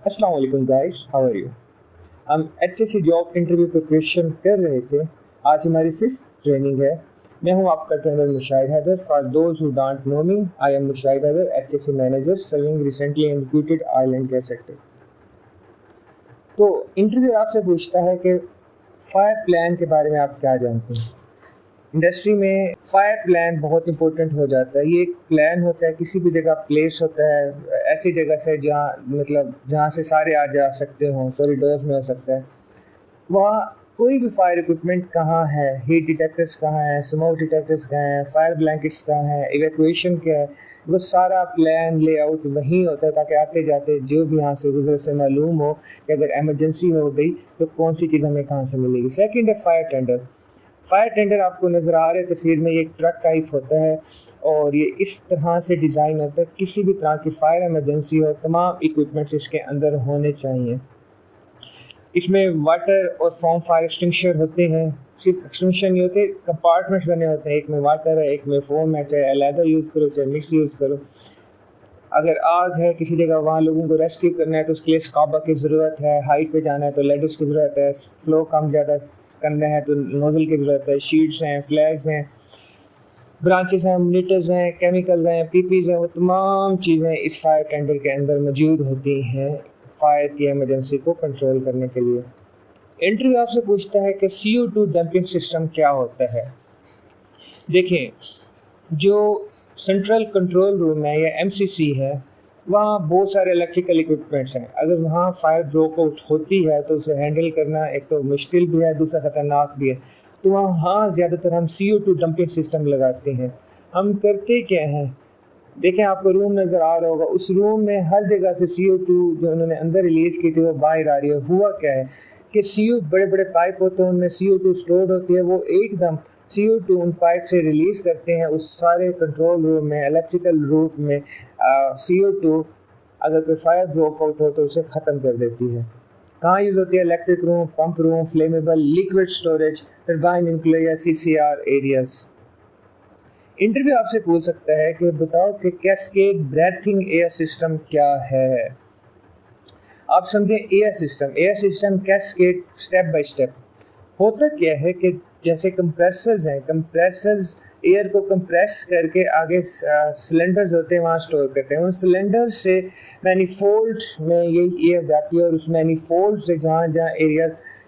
अस्सलाम वालेकुम guys, how are you. हम HSC जॉब इंटरव्यू प्रिपरेशन कर रहे थे। आज हमारी 5th ट्रेनिंग है। मैं हूं आपका trainer Mushahid Haider. For those who don't know me, I am Mushahid Haider, HSC manager serving recently in recruited oil and gas sector. तो इंटरव्यू आपसे पूछता है कि फायर प्लान के बारे में आप क्या जानते हैं। इंडस्ट्री में फायर प्लान बहुत इंपॉर्टेंट हो जाता है। ये एक प्लान होता है, किसी भी जगह प्लेस होता है, ऐसी जगह से जहाँ से सारे आ जा सकते हों, कॉरिडोर्स में हो सकता है। वहाँ कोई भी फायर इक्विपमेंट कहाँ है, हीट डिटेक्टर्स कहाँ है, स्मोक डिटेक्टर्स कहाँ है, फायर ब्लैंकेट्स कहाँ है, इवैक्यूएशन क्या है, वो सारा प्लान लेआउट वहीं होता है, ताकि आते जाते जो भी यहाँ से गुजरे से मालूम हो कि अगर इमरजेंसी हो गई तो कौन सी चीज़ हमें कहाँ से मिलेगी। सेकेंड है फायर टेंडर। फायर टेंडर आपको नज़र आ रहा है तस्वीर में, ये एक ट्रक टाइप होता है और ये इस तरह से डिज़ाइन होता है, किसी भी तरह की फायर इमरजेंसी हो तमाम इक्विपमेंट्स इसके अंदर होने चाहिए। इसमें वाटर और फॉर्म फायर एक्सटिंग्विशर होते हैं। सिर्फ एक्सटिंग्विशर नहीं होते, कंपार्टमेंट्स बने होते हैं, एक में वाटर है, एक में फोम है, चाहे अलहदा यूज़ करो चाहे मिक्स यूज़ करो। अगर आग है किसी जगह, वहाँ लोगों को रेस्क्यू करना है तो उसके लिए स्काबा की ज़रूरत है, हाइट पे जाना है तो लेडर्स की ज़रूरत है, फ्लो कम ज़्यादा करना है तो नोज़ल की ज़रूरत है, शीट्स हैं, फ्लैग्स हैं, ब्रांचेस हैं, मोनीटर्स हैं, केमिकल्स हैं, पीपीज़ हैं, वो तमाम चीज़ें इस फायर टेंडर के अंदर मौजूद होती हैं फायर की इमरजेंसी को कंट्रोल करने के लिए। इंटरव्यू आपसे पूछता है कि CO2 डंपिंग सिस्टम क्या होता है। देखें, जो सेंट्रल कंट्रोल रूम है या MCC है, वहाँ बहुत सारे इलेक्ट्रिकल इक्विपमेंट्स हैं। अगर वहाँ फायर ब्रोक आउट होती है तो उसे हैंडल करना एक तो मुश्किल भी है, दूसरा ख़तरनाक भी है। तो वहाँ ज़्यादातर हम CO2 डंपिंग सिस्टम लगाते हैं। हम करते क्या हैं, देखें आपको रूम नज़र आ रहा होगा, उस रूम में हर जगह से CO2 जो उन्होंने अंदर रिलीज़ की थी वो बाहर आ रही है। हुआ क्या है कि बड़े बड़े पाइप होते हैं, उनमें CO2 स्टोर्ड होती है, वो एकदम CO2 उन पाइप से रिलीज़ करते हैं उस सारे कंट्रोल रूम में, इलेक्ट्रिकल रूम में। CO2 अगर कोई फायर ब्रोक आउट हो तो उसे ख़त्म कर देती है। कहाँ यूज़ होती है? Electric room, pump room, flammable liquid storage, turbine nuclear या CCR एरियाज़। इंटरव्यू आपसे पूछ सकता है कि बताओ कि कैस्केड ब्रीथिंग एयर सिस्टम क्या है। आप समझें air system cascade step by step होता क्या है कि जैसे कंप्रेसर्स हैं, कंप्रेसर्स एयर को कंप्रेस करके आगे सिलेंडर्स होते हैं वहाँ स्टोर करते हैं। उन सिलेंडर से मैनीफोल्ड में यही एयर जाती है और उस मैनीफोल्ड से जहाँ जहाँ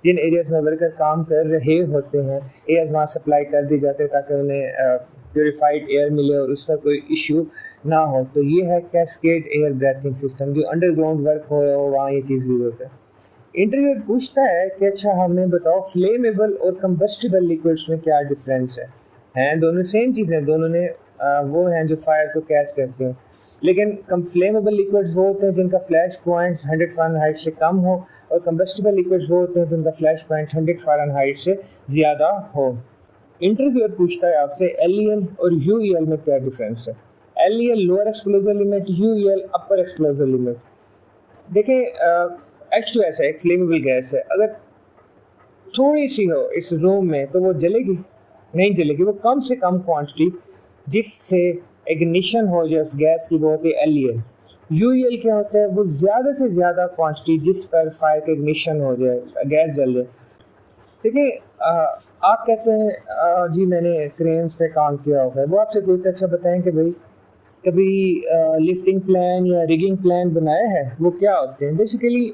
जिन एरियाज़ में वर्कर काम कर रहे होते हैं, एयर्स वहाँ सप्लाई कर दी जाते हैं ताकि उन्हें प्योरीफाइड एयर मिले और उसका कोई इशू ना हो। तो ये है कैस्केड एयर ब्रीथिंग सिस्टम। जो अंडरग्राउंड वर्क हो वहाँ ये चीज़ यूज़ होता है। इंटरव्यू पूछता है कि अच्छा हमें बताओ फ्लेमेबल और कंबस्टिबल लिक्विड्स में क्या डिफरेंस है। हैं दोनों सेम चीज़ है, दोनों ने वो हैं जो फायर को कैच करते हैं, लेकिन फ्लेमेबल लिक्विड्स वो होते हैं जिनका फ्लैश पॉइंट 100 फ़ारेनहाइट से कम हो और कंबस्टिबल लिक्विड्स वो होते हैं जिनका फ्लैश पॉइंट 100 फ़ारेनहाइट से ज़्यादा हो। इंटरव्यूअर पूछता है आपसे LEL और UEL में क्या डिफरेंस है। LEL लोअर एक्सप्लोजर लिमिट, UEL अपर एक्सप्लोजर लिमिट। देखें, H2S है, एक फ्लेमेबल गैस है। अगर थोड़ी सी हो इस रूम में तो वो जलेगी नहीं जलेगी, वो कम से कम क्वांटिटी जिससे इग्निशन हो जाए उस गैस की, वो होती है LEL। UEL क्या होता है? वो ज़्यादा से ज़्यादा क्वांटिटी जिस पर फायर का इग्निशन हो जाए, गैस जल जाए। देखिए, आप कहते हैं जी मैंने क्रेन्स पे काम किया होगा, वो आपसे पूछते अच्छा बताएं कि भाई कभी लिफ्टिंग प्लान या रिगिंग प्लान बनाया है, वो क्या होते हैं। बेसिकली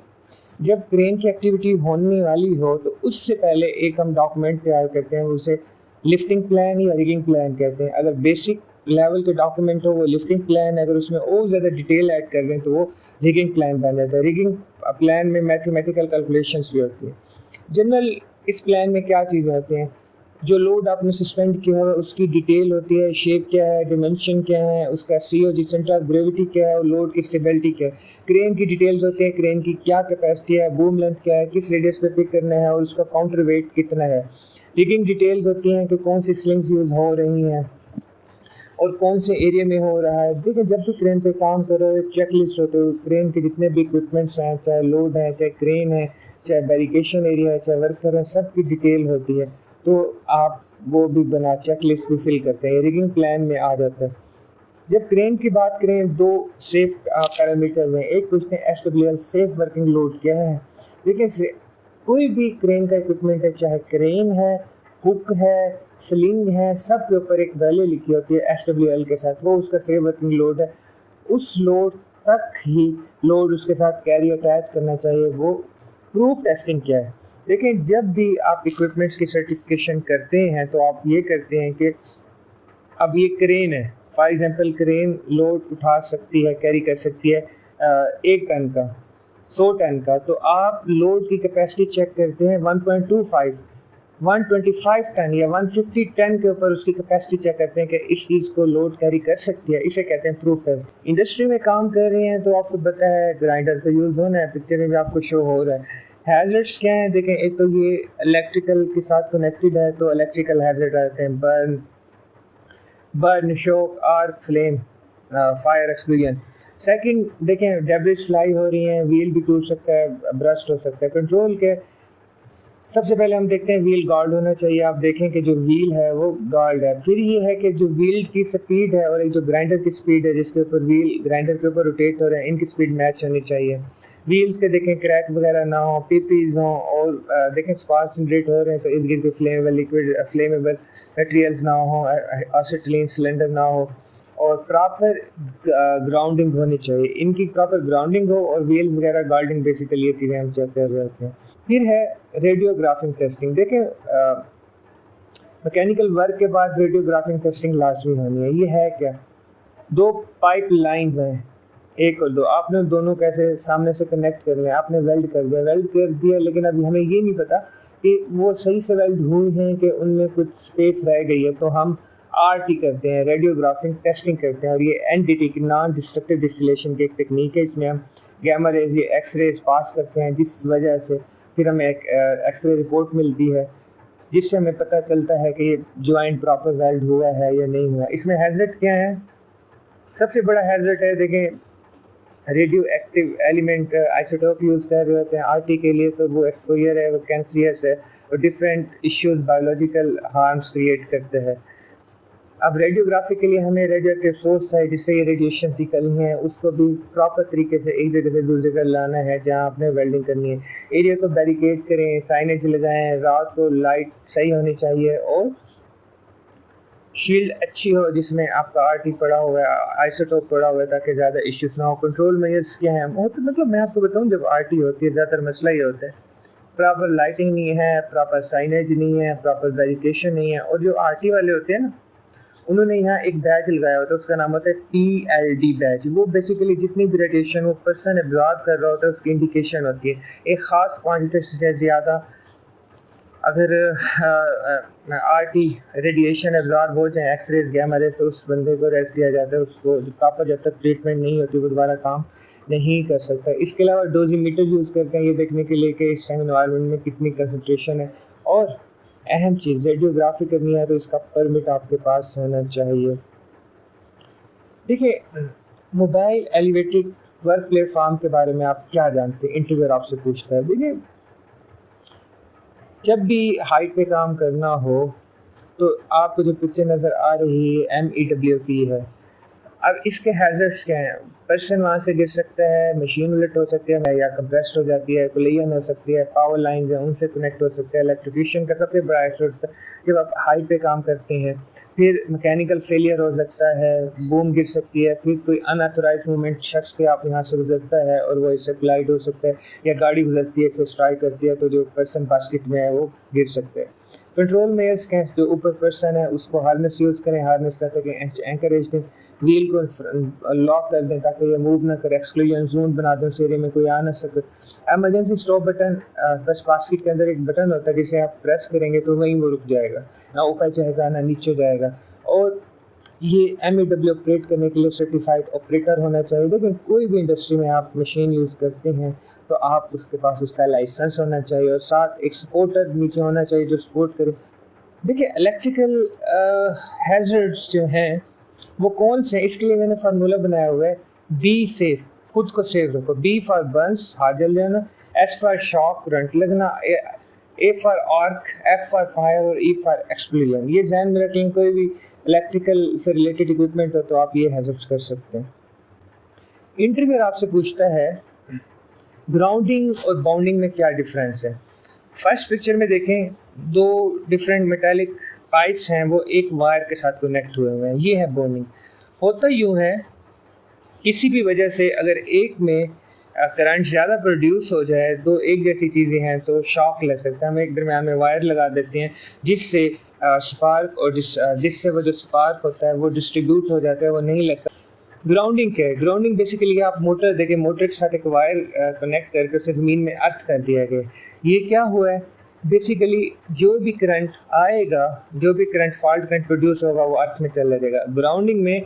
जब क्रेन की एक्टिविटी होने वाली हो तो उससे पहले एक हम डॉक्यूमेंट तैयार करते हैं, उसे लिफ्टिंग प्लान या रिगिंग प्लान कहते हैं। अगर बेसिक लेवल के डॉक्यूमेंट हो वो लिफ्टिंग प्लान, अगर उसमें और ज़्यादा डिटेल ऐड कर दें तो वो रिगिंग प्लान बन जाता है। रिगिंग प्लान में मैथमेटिकल कैलकुलेशंस भी होती है। जनरल इस प्लान में क्या चीज़ें होती हैं, जो लोड आपने सस्पेंड किया है उसकी डिटेल होती है, शेप क्या है, डिमेंशन क्या है, उसका COG सेंटर ऑफ ग्रेविटी क्या है और लोड की स्टेबिलिटी क्या है। क्रेन की डिटेल्स होती है, क्रेन की क्या कैपेसिटी है, बूम लेंथ क्या है, किस रेडियस पे पिक करना है और उसका काउंटर वेट कितना है। रिगिंग डिटेल्स होती हैं कि कौन सी स्लिंग्स यूज़ हो रही हैं और कौन से एरिया में हो रहा है। देखिए, जब भी क्रेन पे काम करो एक चेक लिस्ट होती है, क्रेन के जितने भी इक्विपमेंट्स हैं, चाहे लोड है, चाहे क्रेन है, चाहे बैरिकेशन एरिया है, चाहे वर्कर है, सब की डिटेल होती है। तो आप वो भी बना चेक लिस्ट भी फिल करते हैं, रिगिंग प्लान में आ जाता है। जब क्रेन की बात करें, दो सेफ पैरामीटर्स हैं। एक पूछते हैं SWL सेफ वर्किंग लोड क्या है। देखिए कोई भी क्रेन का इक्विपमेंट है, चाहे क्रेन है, हुक है, स्लिंग है, सब के ऊपर एक वैल्यू लिखी होती है SWL के साथ, वो उसका सेफ वर्किंग लोड है। उस लोड तक ही लोड उसके साथ कैरी अटैच करना चाहिए। वो प्रूफ टेस्टिंग क्या है। देखिए जब भी आप इक्विपमेंट्स की सर्टिफिकेशन करते हैं तो आप ये करते हैं कि अब ये क्रेन है, फॉर एग्जांपल क्रेन लोड उठा सकती है, कैरी कर सकती है 1 टन का, 100 टन का, तो आप लोड की कैपेसिटी चेक करते हैं 1.25, 125 टन या 150 टन के ऊपर उसकी कैपेसिटी चेक करते हैं कि इस चीज़ को लोड कैरी कर सकती है। इसे कहते हैं प्रूफ है। इंडस्ट्री में काम कर रहे हैं तो आपको पता है ग्राइंडर तो यूज़ होना है, पिक्चर में भी आपको शो हो रहा है। हैज़र्ड्स क्या हैं, देखें एक तो ये इलेक्ट्रिकल के साथ कनेक्टेड है, तो इलेक्ट्रिकल हैज़र्ड आते हैं, burn, shock, arc, flame, fire explosion. Second देखें डेब्रिस फ्लाई हो रही हैं, व्हील भी टूट सकता है, ब्रस्ट हो सकता है। कंट्रोल के सबसे पहले हम देखते हैं व्हील गार्ड होना चाहिए। आप देखें कि जो व्हील है वो गार्ड है। फिर ये है कि जो व्हील की स्पीड है और एक जो ग्राइंडर की स्पीड है जिसके ऊपर व्हील ग्राइंडर के ऊपर रोटेट हो रहे हैं, इनकी स्पीड मैच होनी चाहिए। व्हील्स के देखें क्रैक वगैरह ना हो, पीपीज हों, और देखें स्पार्क जनरेट हो रहे हैं तो इर्द गिर्द फ्लेमेबल लिक्विड फ्लेमेबल मटेरियल्स ना हो, एसिटिलीन सिलेंडर ना हो, और प्रॉपर ग्राउंडिंग होनी चाहिए। इनकी प्रॉपर ग्राउंडिंग हो और व्हील्स वगैरह गार्डिंग, बेसिकली ये चीज़ें हम चेक कर रहे होते हैं। फिर है रेडियोग्राफिंग टेस्टिंग। देखें मैकेनिकल वर्क के बाद रेडियोग्राफिंग टेस्टिंग लाजमी होनी है। ये है क्या, 2 पाइप लाइंस हैं, 1 और 2, आपने दोनों कैसे सामने से कनेक्ट करने हैं। आपने वेल्ड कर दिया, लेकिन अभी हमें ये नहीं पता कि वो सही से वेल्ड हुई हैं कि उनमें कुछ स्पेस रह गई है, तो हम RT करते हैं, रेडियोग्राफिंग टेस्टिंग करते हैं। और ये NDT की नॉन डिस्ट्रक्टिव डिस्टिलेशन की एक टेक्निक है। इसमें हम गैमा रेज या एक्सरेज पास करते हैं, जिस वजह से फिर हमें एक एक्सरे रिपोर्ट मिलती है जिससे हमें पता चलता है कि ये जॉइंट प्रॉपर वेल्ड हुआ है या नहीं हुआ। इसमें हैज़र्ड क्या है, सबसे बड़ा हैज़र्ड है देखें radio active element isotope use कर रहे होते हैं RT के लिए, तो वो एक्सपोजर है, वो कैंसरियस है और different issues biological harms create करते हैं। अब रेडियोग्राफी के लिए हमें रेडियो एक्टिव सोर्स है जिससे ये रेडिएशन निकलनी है, उसको भी प्रॉपर तरीके से एक जगह से दूसरी जगह लाना है जहाँ आपने वेल्डिंग करनी है। एरिया को बैरिकेड करें, साइनेज लगाएं, रात को लाइट सही होनी चाहिए और शील्ड अच्छी हो जिसमें आपका RT पड़ा हुआ है, आइसोटोप पड़ा हुआ है, ताकि ज़्यादा इश्यूज ना हो। कंट्रोल मेजर्स क्या हैं, मतलब मैं आपको बताऊँ, जब RT होती है ज़्यादातर मसला ये होता है प्रॉपर लाइटिंग नहीं है, प्रॉपर साइनेज नहीं है, प्रॉपर बैरिकेशन नहीं है। और जो RT वाले होते हैं ना, उन्होंने यहाँ एक बैच लगाया होता है, उसका नाम होता है TLD बैच। वो बेसिकली जितनी भी रेडिएशन वो पर्सन एब्जॉर्ब कर रहा होता है उसकी इंडिकेशन होती है। एक ख़ास क्वांटिटी से ज़्यादा अगर RT रेडिएशन एब्जॉर्ब हो जाए, एक्सरेज गैमा रेज, से उस बंदे को रेस्ट दिया जाता है। उसको प्रॉपर जब तक ट्रीटमेंट नहीं होती वो दोबारा काम नहीं कर सकता। इसके अलावा डोजीमीटर यूज़ करते हैं ये देखने के लिए कि इस टाइम एनवायरनमेंट में कितनी कंसनट्रेशन है। और अहम चीज़, रेडियोग्राफी करनी है तो इसका परमिट आपके पास होना चाहिए। देखिए मोबाइल एलिवेटेड वर्क प्लेटफॉर्म के बारे में आप क्या जानते हैं, इंटरव्यूअर आपसे पूछता है। देखिए जब भी हाइट पे काम करना हो तो आपको जो पिक्चर नज़र आ रही है MEW की है। अब इसके हैज़र्ड्स क्या हैं, पर्सन वहाँ से गिर सकता है, मशीन उलट हो सकती है या कंप्रेस्ड हो जाती है, कोलिजन हो सकती है, पावर लाइंस हैं उनसे कनेक्ट हो सकता है। इलेक्ट्रिफिकेशन का सबसे बड़ा हैज़र्ड जब आप हाइट पे काम करते हैं। फिर मैकेनिकल फेलियर हो सकता है, बूम गिर सकती है, फिर कोई अनऑथराइज्ड मूवमेंट शख्स के आप यहाँ से गुजरता है और वो इससे क्लाइड हो सकता है, या गाड़ी गुजरती है इससे स्ट्राइक करती है तो जो पर्सन बास्केट में है वो गिर सकते हैं। कंट्रोल मेयर्स के जो ऊपर पर्सन है उसको हार्नेस यूज़ करें, हार्नेस करते कि एंकरेज दें, व्हील को लॉक कर दें ताकि ये मूव ना करे, एक्सक्लूजन जोन बना दें, उस एरिया में कोई आ ना सके। एमरजेंसी स्टॉप बटन, बस बास्केट के अंदर एक बटन होता है जिसे आप प्रेस करेंगे तो वहीं वो रुक जाएगा, ना ऊपर जाएगा ना नीचे जाएगा। और ये MEW ऑपरेट करने के लिए सर्टिफाइड ऑपरेटर होना चाहिए। देखिए कोई भी इंडस्ट्री में आप मशीन यूज़ करते हैं तो आप उसके पास उसका लाइसेंस होना चाहिए और साथ एक सपोर्टर नीचे होना चाहिए जो सपोर्ट करे। देखिए इलेक्ट्रिकल हैज़र्ड्स जो हैं वो कौन से, इसके लिए मैंने फार्मूला बनाया हुआ है, बी सेफ, खुद को सेफ रखो। B फॉर बर्न्स, हाथ जल जाना, S फॉर शॉक, करंट लगना, A for arc, F for fire और ई फॉर एक्सप्लोजन। ये ध्यान में रखें, कोई भी इलेक्ट्रिकल से रिलेटेड इक्विपमेंट हो तो आप ये हैज़र्ड्स कर सकते हैं। इंटरव्यूअर आपसे पूछता है ग्राउंडिंग और बाउंडिंग में क्या डिफरेंस है। फर्स्ट पिक्चर में देखें, दो डिफरेंट मेटालिक पाइप्स हैं, वो एक वायर के साथ कनेक्ट हुए हुए हैं, ये है बाउंडिंग। होता यूँ है, किसी भी वजह से अगर एक में करंट ज़्यादा प्रोड्यूस हो जाए, तो एक जैसी चीज़ें हैं तो शॉक लग सकता है। हम एक दरम्यान में वायर लगा देते हैं जिससे स्पार्क और जिससे वो जो स्पार्क होता है वो डिस्ट्रीब्यूट हो जाता है, वो नहीं लगता। ग्राउंडिंग क्या है? ग्राउंडिंग बेसिकली आप मोटर देखें, मोटर के साथ एक वायर कनेक्ट करके उसे ज़मीन में अर्थ कर दिया गया। ये क्या हुआ है, बेसिकली जो भी करंट आएगा, जो भी करंट फॉल्ट करंट प्रोड्यूस होगा वो अर्थ में चला जाएगा। ग्राउंडिंग में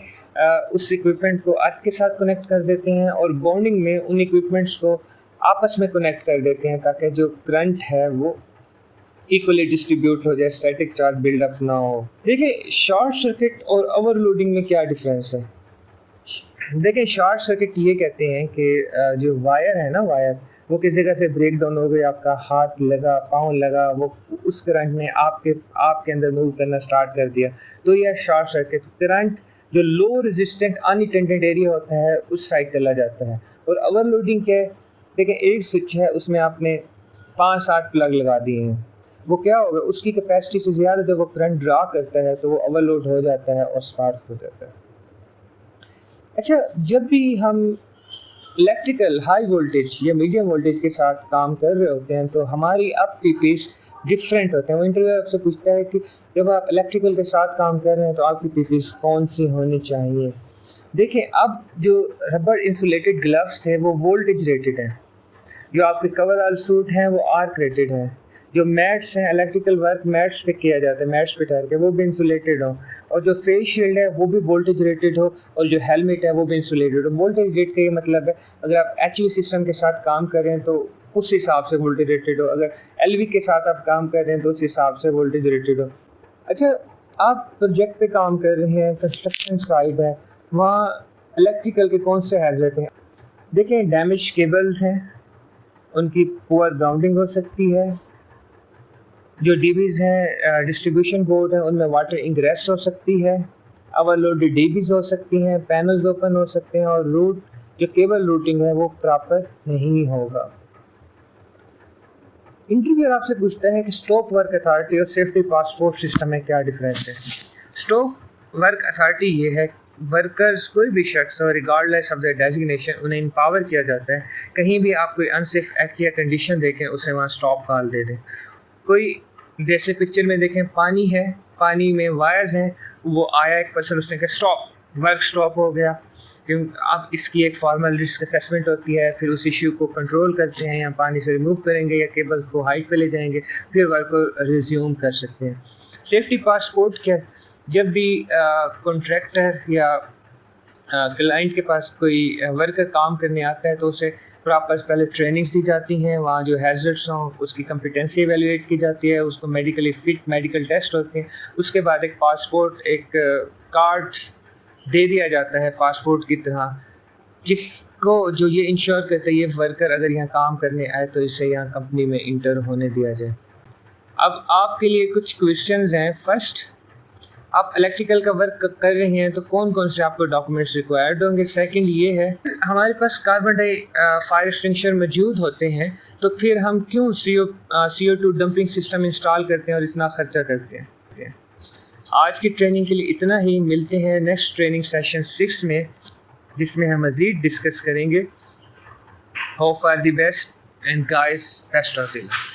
उस इक्विपमेंट को अर्थ के साथ कनेक्ट कर देते हैं और बाउंडिंग में उन इक्विपमेंट्स को आपस में कनेक्ट कर देते हैं ताकि जो करंट है वो इक्वली डिस्ट्रीब्यूट हो जाए, स्टैटिक चार्ज बिल्डअप ना हो। देखिए, शॉर्ट सर्किट और ओवरलोडिंग में क्या डिफरेंस है। देखिए, शॉर्ट सर्किट ये कहते हैं कि जो वायर है ना, वायर वो किसी जगह से ब्रेक डाउन हो गई, आपका हाथ लगा, पाँव लगा, वो उस करंट ने आपके अंदर मूव करना स्टार्ट कर दिया, तो यह शॉर्ट सर्किट। करंट जो लो रेजिस्टेंट अनअटेंडेड एरिया होता है उस साइड चला जाता है। और ओवरलोडिंग क्या है, देखिए एक स्विच है, उसमें आपने 5-7 प्लग लगा दिए हैं, वो क्या होगा, उसकी कैपेसिटी से ज़्यादा जब वो करंट ड्रा करता है तो वो ओवरलोड हो जाता है और स्पार्क हो जाता है। अच्छा, जब भी हम इलेक्ट्रिकल हाई वोल्टेज या मीडियम वोल्टेज के साथ काम कर रहे होते हैं तो हमारी अप पीपीज डिफरेंट होते हैं। वो इंटरव्यू आपसे पूछता है कि जब आप इलेक्ट्रिकल के साथ काम कर रहे हैं तो आपकी पीपीज कौन सी होनी चाहिए। देखिए, अब जो रबर इंसुलेटेड ग्लव्स थे वो वोल्टेज रेटेड हैं, जो आपके कवरऑल सूट हैं वो आर्क रेटेड हैं, जो मैट्स हैं, इलेक्ट्रिकल वर्क मैट्स पे किया जाता है, मैट्स पे ठहर के, वो भी इंसुलेटेड हो, और जो फेस शील्ड है वो भी वोल्टेज रेटेड हो, और जो हेलमेट है वो भी इंसुलेटेड हो। वोल्टेज रेट का ये मतलब है, अगर आप एचवी सिस्टम के साथ काम कर रहे हैं तो उस हिसाब से वोल्टेज रेटेड हो, अगर एलवी के साथ आप काम कर रहे हैं तो उस हिसाब से वोल्टेज रेटेड हो। अच्छा, आप प्रोजेक्ट पे काम कर रहे हैं, कंस्ट्रक्शन साइट है, वहाँ इलेक्ट्रिकल के कौन से हैज़र्ड हैं। देखिए, डैमेज केबल्स हैं, उनकी पुअर ग्राउंडिंग हो सकती है, जो डीबीज़ हैं, डिस्ट्रीब्यूशन बोर्ड है, उनमें वाटर इंग्रेस हो सकती है, ओवरलोडेड डीबीज़ हो सकती हैं, पैनल्स ओपन हो सकते हैं, और रूट जो केबल रूटिंग है वो प्रॉपर नहीं होगा। इंटरव्यूअर आपसे पूछता है कि स्टॉप वर्क अथॉरिटी और सेफ्टी पासपोर्ट सिस्टम में क्या डिफरेंस है। स्टॉप वर्क अथॉरिटी ये है, वर्कर्स कोई भी शख्स हो रिगार्डलेस ऑफ द डेजिग्नेशन, उन्हें इम्पावर किया जाता है, कहीं भी आप कोई अनसेफ एक्ट या कंडीशन देखें उसे वहाँ स्टॉप कॉल दे दें। कोई जैसे पिक्चर में देखें, पानी है, पानी में वायर्स हैं, वो आया एक पर्सन, उसने कहा स्टॉप, वर्क स्टॉप हो गया, क्योंकि अब इसकी एक फॉर्मल रिस्क असेसमेंट होती है, फिर उस इश्यू को कंट्रोल करते हैं, या पानी से रिमूव करेंगे या केबल को हाइट पे ले जाएंगे, फिर वर्क को रिज्यूम कर सकते हैं। सेफ्टी पासपोर्ट क्या, जब भी कॉन्ट्रैक्टर या क्लाइंट के पास कोई वर्कर काम करने आता है तो उसे प्रॉपर पहले ट्रेनिंग्स दी जाती हैं, वहाँ जो हैज़र्ड्स हों उसकी कम्पिटेंसी एवेलुएट की जाती है, उसको मेडिकली फिट मेडिकल टेस्ट होते हैं, उसके बाद एक पासपोर्ट, एक कार्ड दे दिया जाता है पासपोर्ट की तरह, जिसको जो ये इंश्योर करता है ये वर्कर अगर यहाँ काम करने आए तो इसे यहाँ कंपनी में इंटर होने दिया जाए। अब आपके लिए कुछ क्वेश्चंस हैं। फर्स्ट, आप इलेक्ट्रिकल का वर्क कर रहे हैं तो कौन कौन से आपको डॉक्यूमेंट्स रिक्वायर्ड होंगे। सेकंड ये है, हमारे पास कार्बन डाई फायर एक्सटिंग्विशर मौजूद होते हैं तो फिर हम क्यों CO2 डंपिंग सिस्टम इंस्टॉल करते हैं और इतना ख़र्चा करते हैं। आज की ट्रेनिंग के लिए इतना ही, मिलते हैं नेक्स्ट ट्रेनिंग सेशन 6 में, जिसमें हम मज़ीद डिस्कस करेंगे। Hope for the best and guys, best of luck.